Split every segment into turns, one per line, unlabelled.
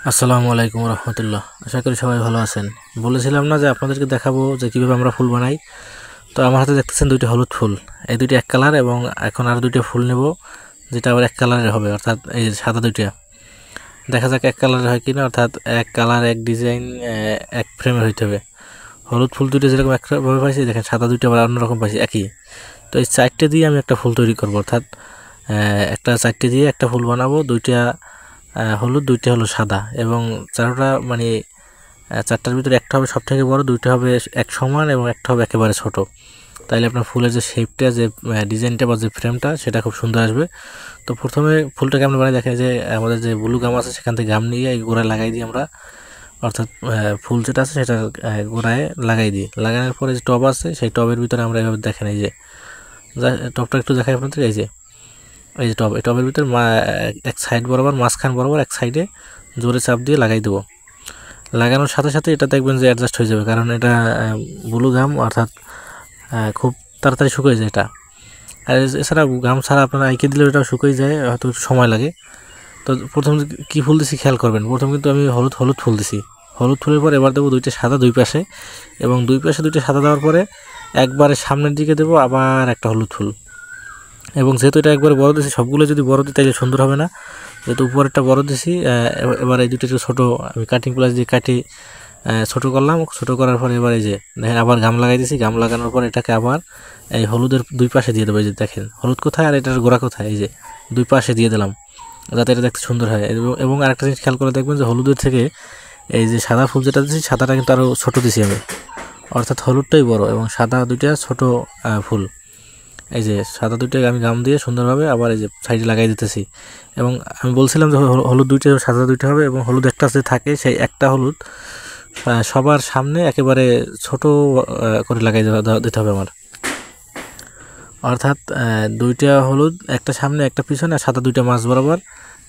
আসসালামু আলাইকুম রহমতুল্লাহ। আশা করি সবাই ভালো আছেন। বলেছিলাম না যে আপনাদেরকে দেখাবো যে কীভাবে আমরা ফুল বানাই। তো আমার হাতে দেখতেছেন দুইটা হলুদ ফুল, এই দুইটা এক কালার, এবং এখন আর দুইটা ফুল নেব যেটা আবার এক কালারের হবে, অর্থাৎ এই সাদা দুইটা। দেখা যাক এক কালারের হয় কিনা, অর্থাৎ এক কালার এক ডিজাইন এক ফ্রেমের হইতে হবে। হলুদ ফুল দুইটা যেরকম একভাবে পাইছি, দেখেন সাদা দুইটা আবার অন্যরকম পাইছি একই। তো এই চারটে দিয়ে আমি একটা ফুল তৈরি করবো, অর্থাৎ একটা চারটে দিয়ে একটা ফুল বানাবো। দুইটা হলুদ, দুইটা হলো সাদা, এবং চারোটা মানে চারটার ভিতরে একটা হবে সব থেকে বড়, দুইটা হবে এক সমান, এবং একটা হবে একেবারে ছোট। তাইলে আপনার ফুলের যে শেপটা, যে ডিজাইনটা বা যে ফ্রেমটা, সেটা খুব সুন্দর আসবে। তো প্রথমে ফুলটাকে আমরা বানিয়ে দেখেন যে আমাদের যে ব্লু গাম আছে সেখান থেকে গাম নিয়ে এই গোড়ায় লাগাই দিই আমরা, অর্থাৎ ফুল যেটা আছে সেটা গোড়ায় লাগাই দিই। লাগানোর পরে যে টব আছে সেই টবের ভিতরে আমরা এভাবে দেখেন, এই যে টবটা একটু দেখাই আপনাদের, এই যে টব, এই টবের ভিতরে এক সাইড বরাবর, মাঝখান বরাবর এক সাইডে জোরে চাপ দিয়ে লাগাই দেবো। লাগানোর সাথে সাথে এটা দেখবেন যে অ্যাডজাস্ট হয়ে যাবে, কারণ এটা ব্লু গাম, অর্থাৎ খুব তাড়াতাড়ি শুকিয়ে যায় এটা। আর এছাড়া গাম ছাড়া আপনারা আইকে দিলেও এটা শুকিয়ে যায়, হয়তো সময় লাগে। তো প্রথম কী ফুল দিছি খেয়াল করবেন, প্রথম কিন্তু আমি হলুদ ফুল দিছি। হলুদ ফুলের পর এবার দেবো দুইটা সাদা দুই পাশে, এবং দুই পাশে দুইটা সাদা দেওয়ার পরে একবারে সামনের দিকে দেবো আবার একটা হলুদ ফুল। এবং যেহেতু এটা একবারে বড় দিছি, সবগুলো যদি বড় দিই তাহলে সুন্দর হবে না, যেহেতু উপরেরটা বড় দিছি। এবার এই দুটো ছোটো আমি কাটিং প্লাস দিয়ে কাটি ছোটো করলাম। ছোটো করার পরে এবার এই যে দেখেন আবার গাম লাগাই দিছি। গাম লাগানোর পর এটাকে আবার এই হলুদের দুই পাশে দিয়ে দেবো। এই যে দেখেন হলুদ কোথায় আর এটার গোড়া কোথায়, এই যে দুই পাশে দিয়ে দিলাম, যাতে এটা দেখতে সুন্দর হয়। এবং আরেকটা জিনিস খেয়াল করে দেখবেন যে হলুদের থেকে এই যে সাদা ফুল যেটা দিচ্ছি, সাদাটা কিন্তু আরও ছোটো দিছি আমি, অর্থাৎ হলুদটাই বড় এবং সাদা দুইটা ছোটো ফুল। এই যে সাদা দুইটা আমি গাম দিয়ে সুন্দরভাবে আবার এই যে সাইডে লাগাই দিতেছি। এবং আমি বলছিলাম যে হলুদ দুইটা সাদা দুইটা হবে, এবং হলুদ একটা যে থাকে সেই একটা হলুদ সবার সামনে একেবারে ছোট করে লাগাই দিতে হবে আমার, অর্থাৎ দুইটা হলুদ একটা সামনে একটা পিছনে আর সাদা দুইটা মাঝ বরাবর।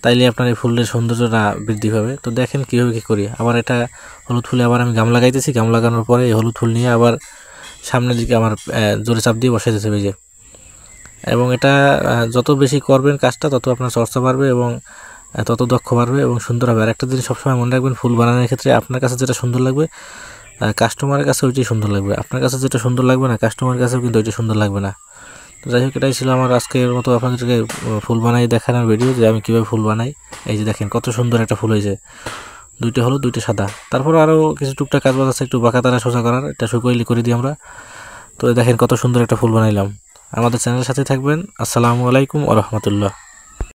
তাইলে আপনার এই ফুলের সৌন্দর্যটা বৃদ্ধি পাবে। তো দেখেন কীভাবে কী করি। আবার এটা হলুদ ফুলে আবার আমি গাম লাগাইতেছি। গাম লাগানোর পরে এই হলুদ ফুল নিয়ে আবার সামনের দিকে আমার জোরে চাপ দিয়ে বসাই দিতে হবে যে। এবং এটা যত বেশি করবেন কাজটা, তত আপনার চর্চা বাড়বে এবং তত দক্ষ বাড়বে এবং সুন্দর হবে। আর একটা জিনিস সবসময় মনে রাখবেন, ফুল বানানোর ক্ষেত্রে আপনার কাছে যেটা সুন্দর লাগবে কাস্টমারের কাছে ওইটাই সুন্দর লাগবে। আপনার কাছে যেটা সুন্দর লাগবে না, কাস্টমারের কাছেও কিন্তু ওইটা সুন্দর লাগবে না। তো যাই হোক, এটাই ছিল আমার আজকের মতো আপনাদেরকে ফুল বানাই দেখানোর ভিডিও, যে আমি কীভাবে ফুল বানাই। এই যে দেখেন কত সুন্দর একটা ফুল হয়েছে, দুইটা হলুদ দুইটা সাদা। তারপর আরও কিছু টুকটাক কাজ বাজ আছে, একটু বাঁকা তারা সোজা করার, এটা শুকোইলি করে দিই আমরা। তো দেখেন কত সুন্দর একটা ফুল বানাইলাম। আমাদের চ্যানেলের সাথে থাকবেন। আসসালামু আলাইকুম ওয়া রাহমাতুল্লাহ।